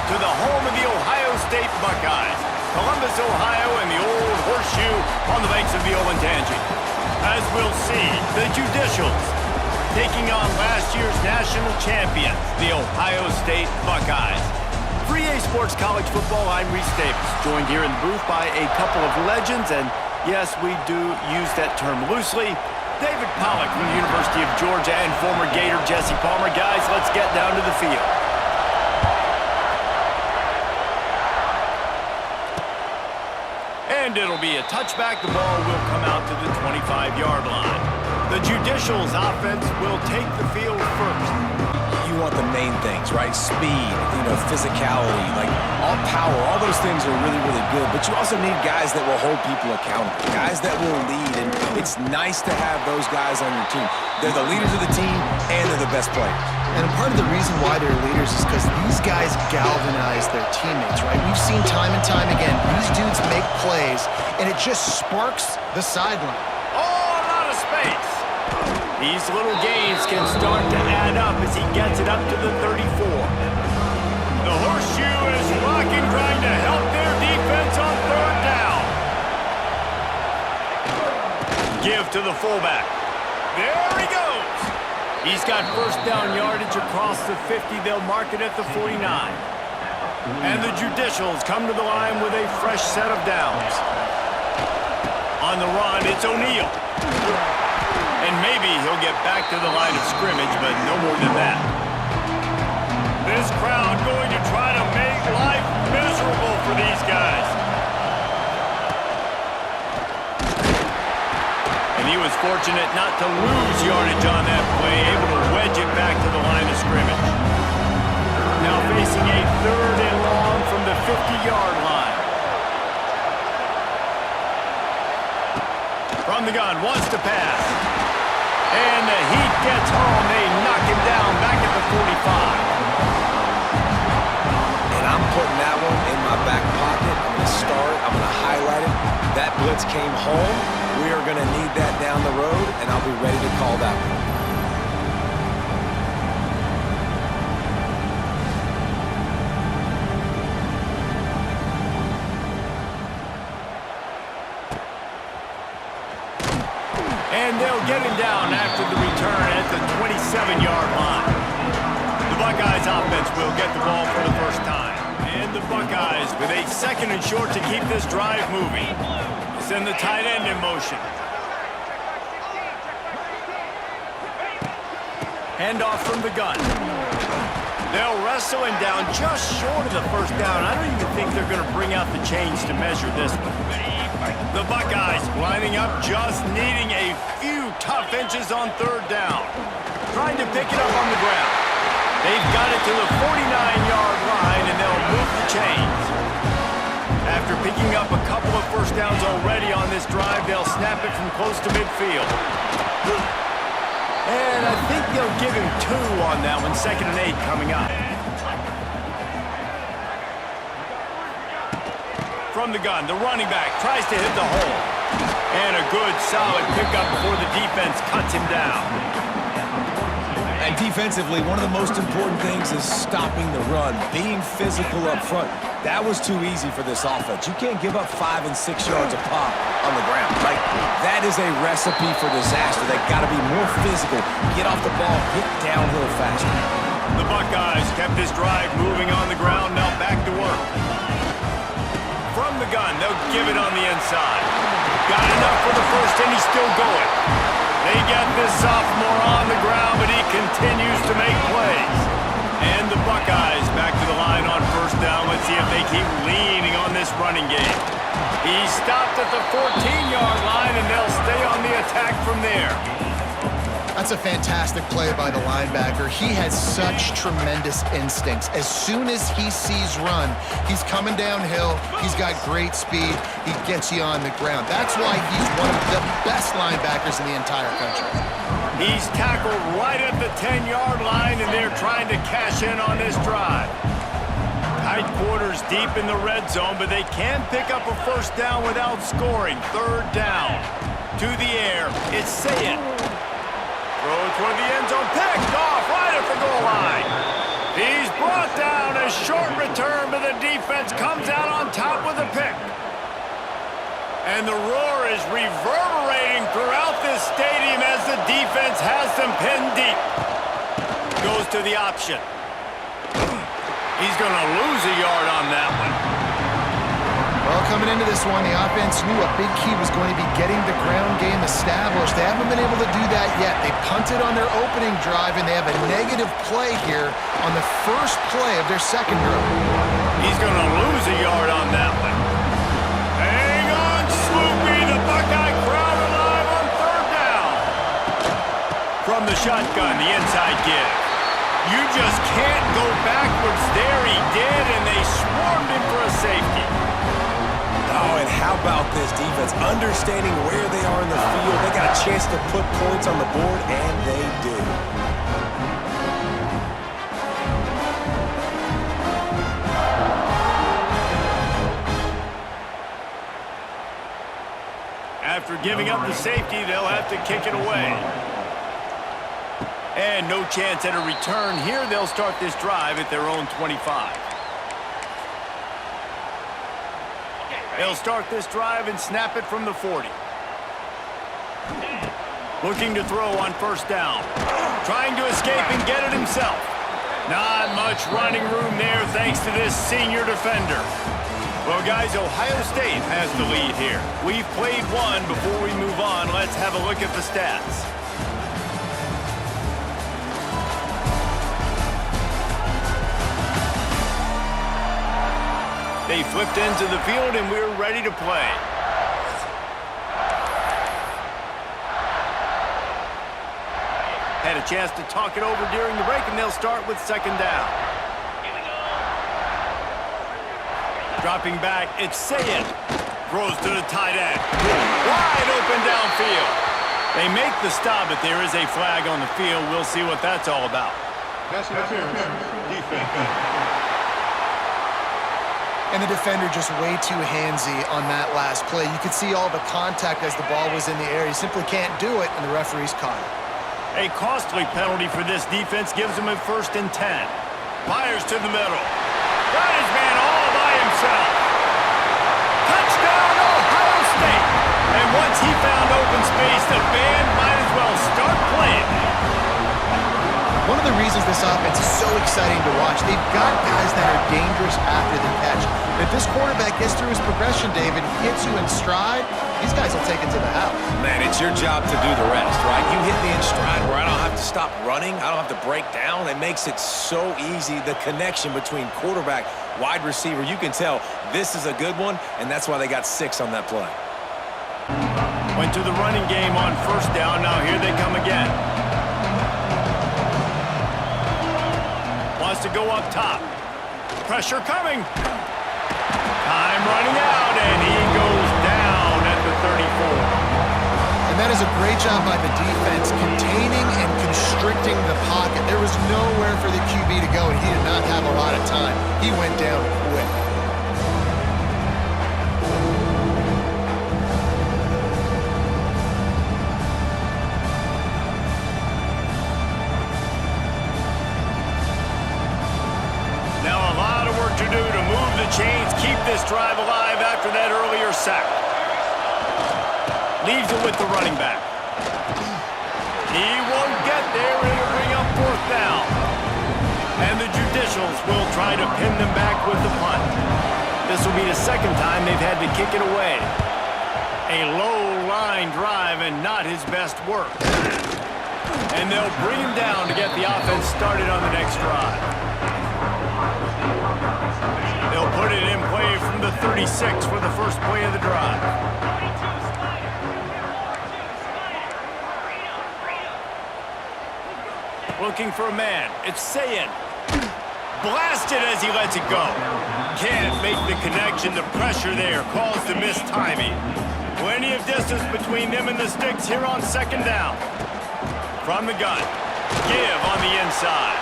to the home of the Ohio State Buckeyes, Columbus, Ohio, and the old horseshoe on the banks of the Olentangy. As we'll see, the Judicials taking on last year's national champions, the Ohio State Buckeyes. For EA Sports College Football, I'm Reese Davis, joined here in the booth by a couple of legends, and yes, we do use that term loosely. David Pollack from the University of Georgia and former Gator Jesse Palmer. Guys, let's get down to the field. And it'll be a touchback. The ball will come out to the 25-yard line. The Judicials offense will take the field first. You want the main things, right? Speed, physicality, like all power, all those things are really, really good. But you also need guys that will hold people accountable, guys that will lead. And it's nice to have those guys on your team. They're the leaders of the team, and they're the best players. And part of the reason why they're leaders is because these guys galvanize their teammates, right? We've seen time and time again, these dudes make plays, and it just sparks the sideline. Oh, a lot of space. These little gains can start to add up as he gets it up to the 34. The horseshoe is rocking, trying to help their defense on third down. Give to the fullback. There he goes. He's got first down yardage across the 50. They'll mark it at the 49. And the Judicials come to the line with a fresh set of downs. On the run, it's O'Neal. And maybe he'll get back to the line of scrimmage, but no more than that. This crowd going to try to make life miserable for these guys. And he was fortunate not to lose yardage on that play, able to wedge it back to the line of scrimmage. Now facing a third and long from the 50-yard line. From the gun, wants to pass. And the heat gets home. They knock him down back at the 45. And I'm putting that one in my back pocket. I'm going to start. I'm going to highlight it. That blitz came home. We are going to need that down the road, and I'll be ready to call that one. And they'll get him down after the return at the 27-yard line. The Buckeyes offense will get the ball for the first time. And the Buckeyes with a second and short to keep this drive moving. Send the tight end in motion. Handoff from the gun. They'll wrestle him down just short of the first down. I don't even think they're going to bring out the chains to measure this one. The Buckeyes lining up, just needing a few tough inches on third down. Trying to pick it up on the ground. They've got it to the 49-yard line, and they'll move the chains. After picking up a couple of first downs already on this drive, they'll snap it from close to midfield. And I think they'll give him 2 on that one, 2nd and 8 coming up. From the gun, the running back tries to hit the hole. And a good, solid pickup before the defense cuts him down. And defensively, one of the most important things is stopping the run, being physical up front. That was too easy for this offense. You can't give up 5 and 6 yards a pop on the ground. Like, that is a recipe for disaster. They got to be more physical, get off the ball, get downhill faster. The Buckeyes kept this drive moving on the ground, now back to work. From the gun, they'll give it on the inside. Got enough for the first, and he's still going. They get this sophomore on the ground, but he continues to make plays. And the Buckeyes back to the line on first down. Let's see if they keep leaning on this running game. He stopped at the 14-yard line, and they'll stay on the attack from there. That's a fantastic play by the linebacker. He has such tremendous instincts. As soon as he sees run, he's coming downhill. He's got great speed. He gets you on the ground. That's why he's one of the best linebackers in the entire country. He's tackled right at the 10-yard line, and they're trying to cash in on this drive. Tight quarters deep in the red zone, but they can pick up a first down without scoring. Third down. To the air. It's Sayed. Throw toward the end zone. Picked off right at the goal line. He's brought down. A short return, but the defense comes out on top with a pick. And the roar is reverberating throughout this stadium as the defense has them pinned deep. Goes to the option. He's going to lose a yard on that one. Well, coming into this one, the offense knew a big key was going to be getting the ground game established. They haven't been able to do that yet. They punted on their opening drive, and they have a negative play here on the first play of their second drive. He's going to lose a yard on that one. Hang on, Sloopy. The Buckeye crowd alive on third down. From the shotgun, the inside give. You just can't go backwards there. He did, and they swarmed him for a safety. Oh, and how about this defense? Understanding where they are in the field. They got a chance to put points on the board, and they do. After giving up the safety, they'll have to kick it away. And no chance at a return here. They'll start this drive at their own 25. They'll start this drive and snap it from the 40. Looking to throw on first down. Trying to escape and get it himself. Not much running room there thanks to this senior defender. Well, guys, Ohio State has the lead here. We've played one. Before we move on, let's have a look at the stats. They flipped into the field, and we're ready to play. Had a chance to talk it over during the break, and they'll start with second down. Dropping back, it's Sayed. Throws to the tight end. Wide open downfield. They make the stop, but there is a flag on the field. We'll see what that's all about. Pass interference. Defense. And the defender just way too handsy on that last play. You could see all the contact as the ball was in the air. He simply can't do it, and the referee's caught it. A costly penalty for this defense gives him a 1st and 10. Fires to the middle. Got his man all by himself. Touchdown, Ohio State. And once he found open space, the band might as well start playing. One of the reasons this offense is so exciting to watch, they've got guys that are dangerous after the catch. If this quarterback gets through his progression, David, hits you in stride, these guys will take it to the house. Man, it's your job to do the rest, right? You hit me in stride where I don't have to stop running. I don't have to break down. It makes it so easy. The connection between quarterback, wide receiver, you can tell this is a good one, and that's why they got 6 on that play. Went to the running game on first down. Now here they come again. Wants to go up top. Pressure coming. Time running out, and he goes down at the 34. And that is a great job by the defense, containing and constricting the pocket. There was nowhere for the QB to go, and he did not have a lot of time. He went down quick. To do to move the chains, keep this drive alive after that earlier sack. Leaves it with the running back. He won't get there. It'll bring up 4th down. And the Judicials will try to pin them back with the punt. This will be the 2nd time they've had to kick it away. A low-line drive and not his best work. And they'll bring him down to get the offense started on the next drive. They'll put it in play from the 36 for the first play of the drive. Looking for a man. It's Sayed. Blasted as he lets it go. Can't make the connection. The pressure there caused the missed timing. Plenty of distance between them and the sticks here on second down. From the gun. Give on the inside.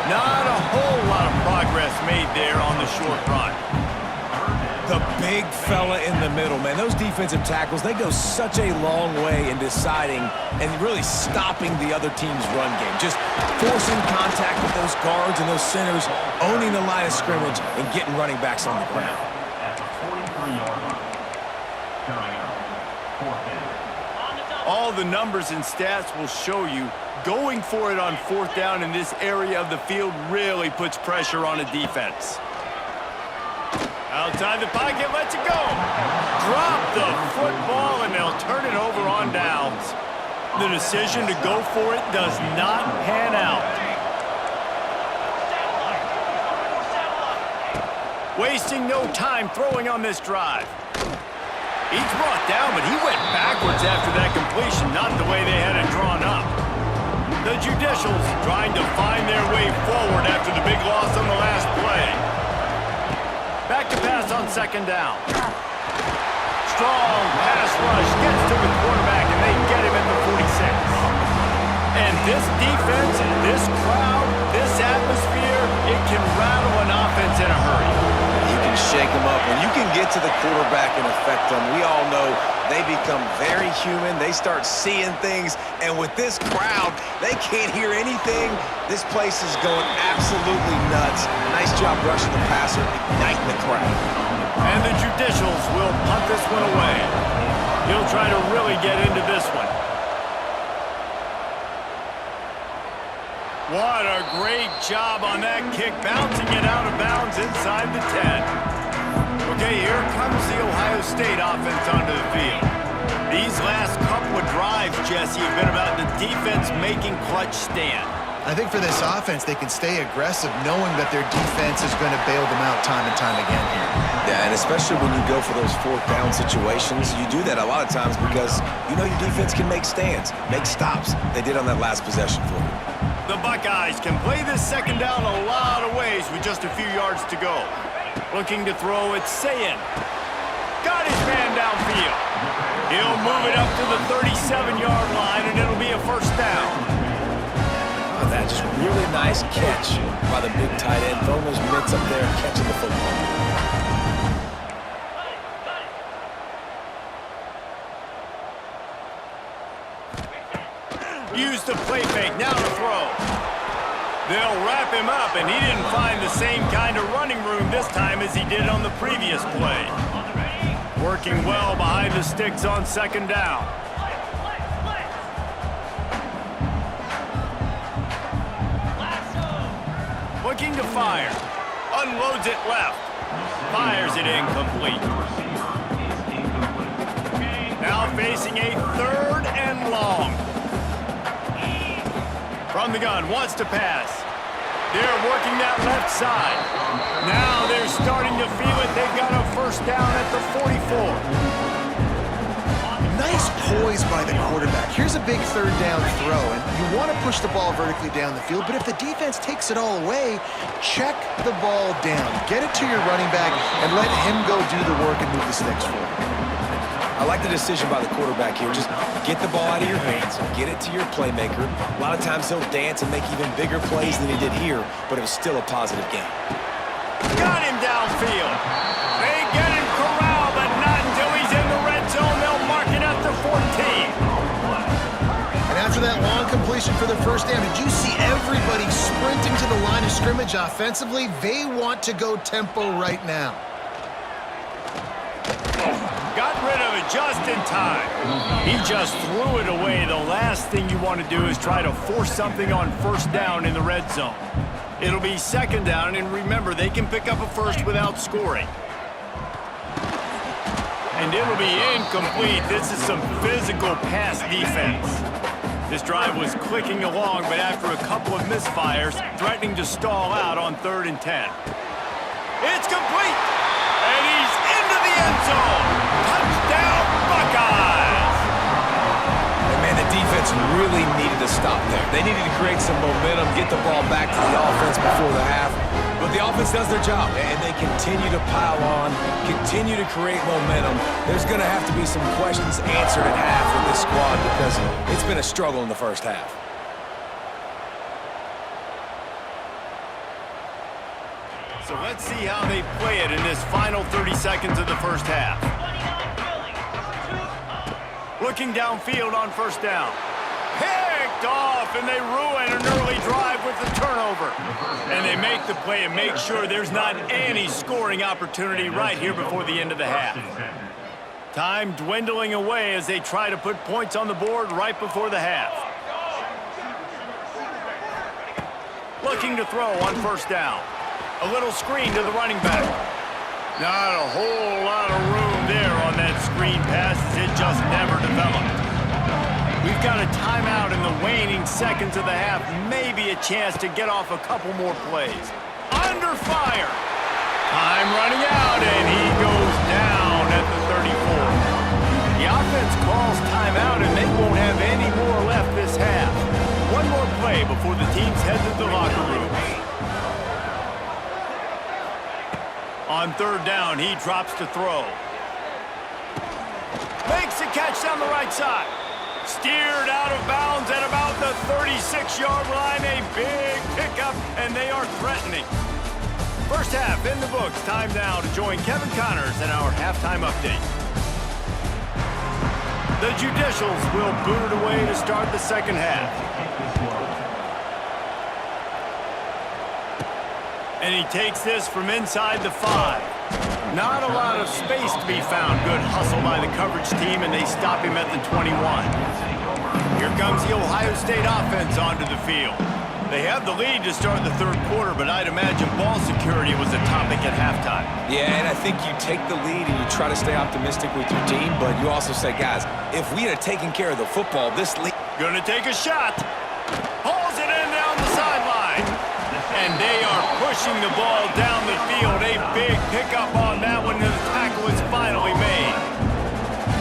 Not a whole lot of progress made there on the short run. The big fella in the middle, man. Those defensive tackles, they go such a long way in deciding and really stopping the other team's run game. Just forcing contact with those guards and those centers, owning the line of scrimmage, and getting running backs on the ground. All the numbers and stats will show you going for it on fourth down in this area of the field really puts pressure on a defense. Outside the pocket, lets it go. Drop the football, and they'll turn it over on downs. The decision to go for it does not pan out. Wasting no time throwing on this drive. He's brought down, but he went backwards after that completion, not the way they had it drawn up. The Judicials trying to find their way forward after the big loss on the last play. Back to pass on second down. Strong pass rush gets to the quarterback, and they get him at the 46. And this defense, this crowd, this atmosphere, it can rattle an offense in a hurry. You can shake them up. When you can get to the quarterback and affect them, we all know they become very human. They start seeing things. And with this crowd, they can't hear anything. This place is going absolutely nuts. Nice job rushing the passer, igniting the crowd. And the Judicials will punt this one away. He'll try to really get into this one. What a great job on that kick, bouncing it out of bounds inside the 10. Okay, here comes the Ohio State offense onto the field. These last couple of drives, Jesse, have been about the defense making clutch stand. I think for this offense, they can stay aggressive knowing that their defense is going to bail them out time and time again here. Yeah, and especially when you go for those fourth down situations, you do that a lot of times because you know your defense can make stands, make stops. They did on that last possession for you. The Buckeyes can play this second down a lot of ways with just a few yards to go. Looking to throw, it's Sayin. Got his man downfield. He'll move it up to the 37-yard line, and it'll be a first down. Oh, that's just really nice catch by the big tight end. Throwing those mitts up there and catching the football. Use the play fake, now to throw. They'll wrap him up, and he didn't find the same kind of running room this time as he did on the previous play. Working well behind the sticks on second down. Looking to fire. Unloads it left. Fires it incomplete. Now facing a third and long. From the gun, wants to pass. They're working that left side. Now they're starting to feel it. They've got a first down at the 44. Nice poise by the quarterback. Here's a big third down throw, and you want to push the ball vertically down the field, but if the defense takes it all away, check the ball down. Get it to your running back and let him go do the work and move the sticks for you. I like the decision by the quarterback here. Just get the ball out of your hands, get it to your playmaker. A lot of times he'll dance and make even bigger plays than he did here, but it was still a positive game. Got him downfield. They get him corralled, but not until he's in the red zone. They'll mark it at the 14. And after that long completion for the first down, did you see everybody sprinting to the line of scrimmage offensively? They want to go tempo right now. Got rid of it just in time. He just threw it away. The last thing you want to do is try to force something on first down in the red zone. It'll be second down, and remember, they can pick up a first without scoring. And it'll be incomplete. This is some physical pass defense. This drive was clicking along, but after a couple of misfires, threatening to stall out on 3rd and 10. It's complete, and he's into the end zone. Touchdown, Buckeyes! And man, the defense really needed to stop there. They needed to create some momentum, get the ball back to the offense before the half. But the offense does their job, and they continue to pile on, continue to create momentum. There's going to have to be some questions answered at half with this squad because it's been a struggle in the first half. So let's see how they play it in this final 30 seconds of the first half. Looking downfield on first down. Picked off, and they ruin an early drive with the turnover. And they make the play and make sure there's not any scoring opportunity right here before the end of the half. Time dwindling away as they try to put points on the board right before the half. Looking to throw on first down. A little screen to the running back. Not a whole lot of room there on that screen pass as it just never developed. We've got a timeout in the waning seconds of the half. Maybe a chance to get off a couple more plays. Under fire. Time running out, and he goes down at the 34. The offense calls timeout, and they won't have any more left this half. One more play before the teams head to the locker rooms. On third down, he drops to throw. Makes the catch down the right side. Steered out of bounds at about the 36-yard line. A big pickup, and they are threatening. First half in the books. Time now to join Kevin Connors in our halftime update. The Judicials will boot it away to start the second half. And he takes this from inside the 5. Not a lot of space to be found. Good hustle by the coverage team, and they stop him at the 21. Here comes the Ohio State offense onto the field. They have the lead to start the third quarter, but I'd imagine ball security was a topic at halftime. Yeah, and I think you take the lead and you try to stay optimistic with your team, but you also say, guys, if we had taken care of the football, this lead... Gonna take a shot. Pulls it in down the sideline. And they are pushing the ball down the field. A big pickup on that one, and the tackle is finally made.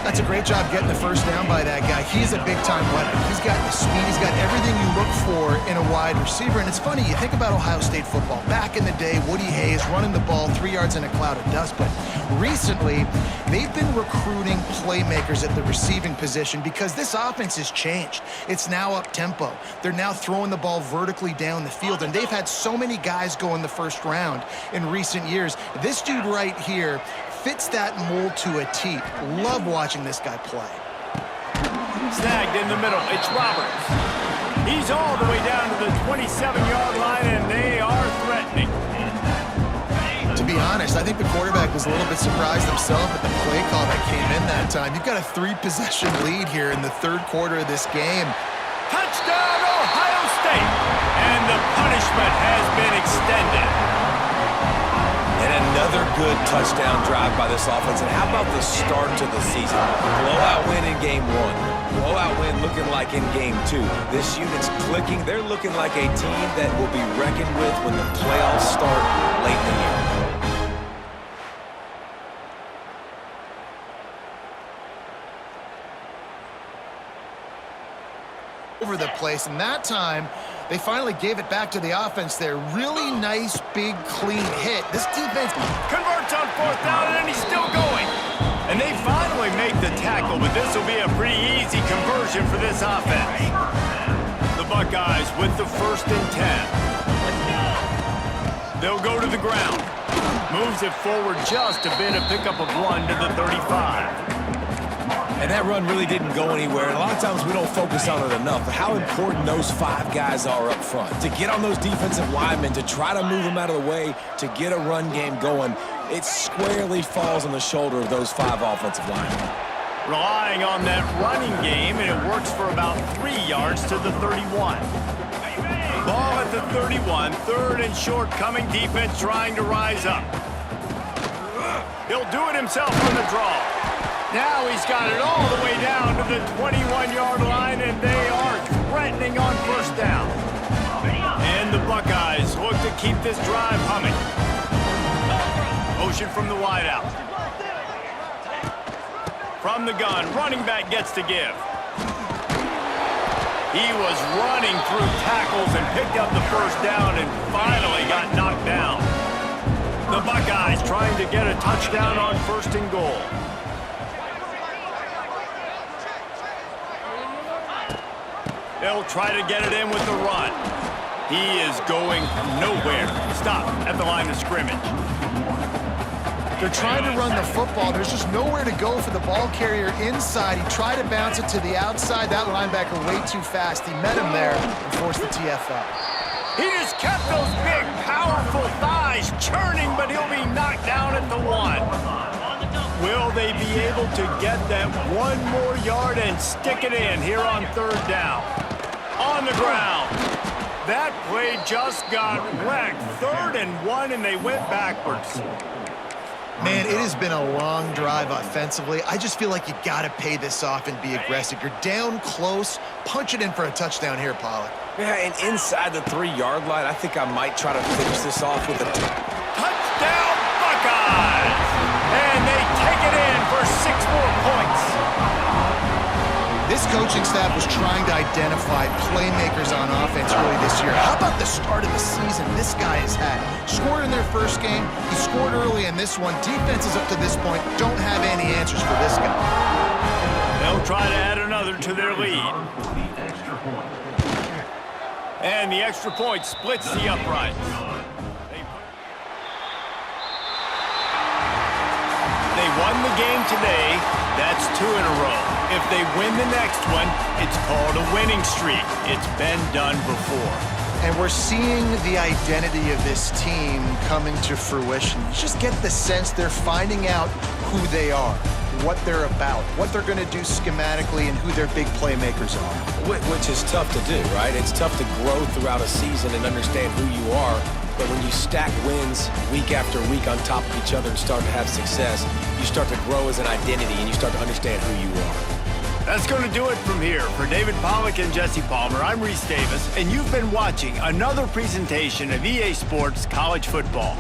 That's a great job getting the first down by that guy. He's a big-time weapon. He's got the speed. He's got everything you look for in a wide receiver. And it's funny, you think about Ohio State football. Back in the day, Woody Hayes running the ball 3 yards in a cloud of dust. But recently, they've been recruiting playmakers at the receiving position because this offense has changed. It's now up-tempo. They're now throwing the ball vertically down the field. And they've had so many guys go in the first round in recent years. This dude right here fits that mold to a T. Love watching this guy play. Snagged in the middle. It's Roberts. He's all the way down to the 27-yard line, and they are threatening. To be honest, I think the quarterback was a little bit surprised himself at the play call that came in that time. You've got a 3-possession lead here in the third quarter of this game. Touchdown, Ohio State! And the punishment has been extended. And another good touchdown drive by this offense. And how about the start to the season? Blowout win in game 1. Blowout win looking like in game 2. This unit's clicking. They're looking like a team that will be reckoned with when the playoffs start late in the year. Over the place, and that time they finally gave it back to the offense there. Really nice, big, clean hit. This defense Converts on fourth down, and he's still going. And they finally make the tackle, but this will be a pretty easy conversion for this offense. The Buckeyes with the 1st and 10. They'll go to the ground. Moves it forward just a bit, a pickup of 1 to the 35. And that run really didn't go anywhere. And a lot of times we don't focus on it enough. But how important those 5 guys are up front. To get on those defensive linemen, to try to move them out of the way, to get a run game going, it squarely falls on the shoulder of those 5 offensive linemen. Relying on that running game, and it works for about 3 yards to the 31. Ball at the 31, 3rd and short, coming defense trying to rise up. He'll do it himself on the draw. Now he's got it all the way down to the 21-yard line, and they are threatening on first down. And the Buckeyes look to keep this drive humming. Motion from the wideout. From the gun, running back gets to give. He was running through tackles and picked up the first down and finally got knocked down. The Buckeyes trying to get a touchdown on 1st and goal. They'll try to get it in with the run. He is going nowhere. Stop at the line of scrimmage. They're trying to run the football. There's just nowhere to go for the ball carrier inside. He tried to bounce it to the outside. That linebacker way too fast. He met him there and forced the TFL. He just kept those big, powerful thighs churning, but he'll be knocked down at the 1. Will they be able to get that 1 more yard and stick it in here on 3rd down? On the ground. That play just got wrecked. 3rd and 1, and they went backwards. Man, it has been a long drive offensively. I just feel like you got to pay this off and be aggressive. You're down close. Punch it in for a touchdown here, Pollack. Yeah, and inside the 3-yard line, I think I might try to finish this off with a touchdown, Buckeyes! And they take it in for 6 more points. This coaching staff was trying to identify playmakers on offense early this year. How about the start of the season this guy has had? Scored in their first game. He scored early in this one. Defenses up to this point don't have any answers for this guy. They'll try to add another to their lead. And the extra point splits the uprights. They won the game today. That's 2 in a row. If they win the next one, it's called a winning streak. It's been done before. And we're seeing the identity of this team coming to fruition. You just get the sense they're finding out who they are, what they're about, what they're going to do schematically, and who their big playmakers are. Which is tough to do, right? It's tough to grow throughout a season and understand who you are. But when you stack wins week after week on top of each other and start to have success, you start to grow as an identity and you start to understand who you are. That's going to do it from here. For David Pollack and Jesse Palmer, I'm Reese Davis, and you've been watching another presentation of EA Sports College Football.